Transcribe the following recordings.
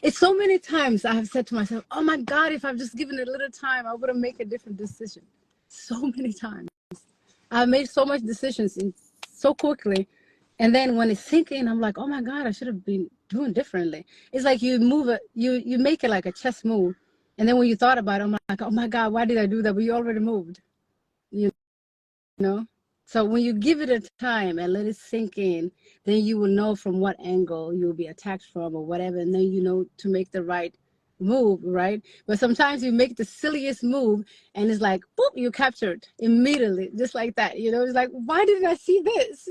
It's so many times I have said to myself, oh my God, if I've just given it a little time, I would have made a different decision. So many times. I've made so much decisions so quickly. And then when it's sinking, I'm like, oh my God, I should have been doing differently. It's like you move it, you make it like a chess move. And then when you thought about it, I'm like, oh my God, why did I do that? But you already moved, you know? So when you give it a time and let it sink in, then you will know from what angle you'll be attacked from or whatever. And then you know to make the right move, right? But sometimes you make the silliest move and it's like, boop, you captured immediately, just like that. It's like, why didn't I see this?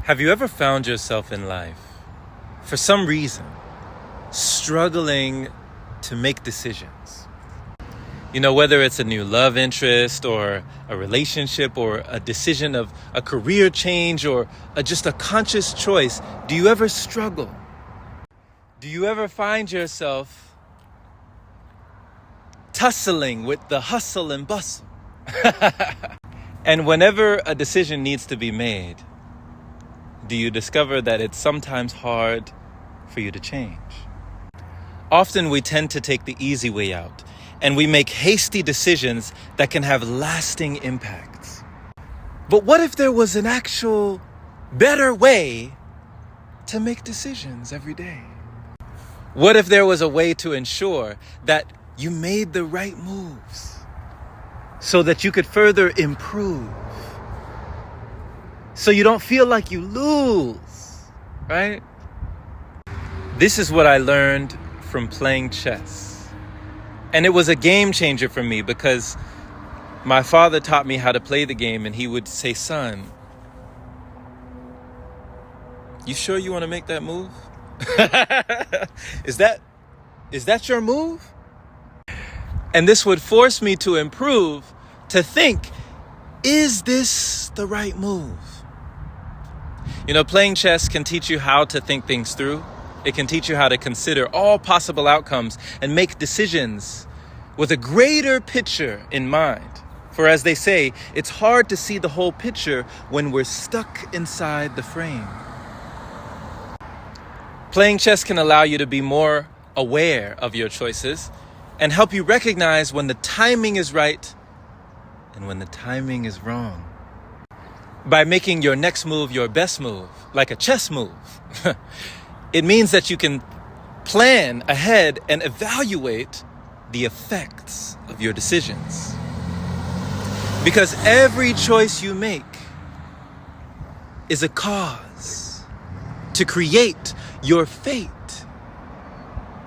Have you ever found yourself in life, for some reason, struggling to make decisions? Whether it's a new love interest or a relationship or a decision of a career change or just a conscious choice, do you ever struggle? Do you ever find yourself tussling with the hustle and bustle? And whenever a decision needs to be made, do you discover that it's sometimes hard for you to change? Often we tend to take the easy way out, and we make hasty decisions that can have lasting impacts. But what if there was an actual better way to make decisions every day? What if there was a way to ensure that you made the right moves so that you could further improve? So you don't feel like you lose, right? This is what I learned from playing chess. And it was a game changer for me because my father taught me how to play the game, and he would say, son, you sure you want to make that move? Is that your move? And this would force me to improve, to think, is this the right move? Playing chess can teach you how to think things through. It can teach you how to consider all possible outcomes and make decisions with a greater picture in mind. For as they say, it's hard to see the whole picture when we're stuck inside the frame. Playing chess can allow you to be more aware of your choices and help you recognize when the timing is right and when the timing is wrong. By making your next move your best move, like a chess move, it means that you can plan ahead and evaluate the effects of your decisions. Because every choice you make is a cause to create your fate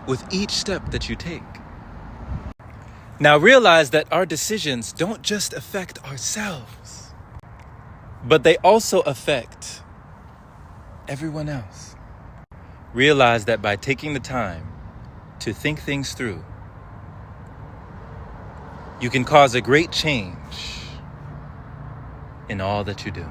with each step that you take. Now realize that our decisions don't just affect ourselves, but they also affect everyone else. Realize that by taking the time to think things through, you can cause a great change in all that you do.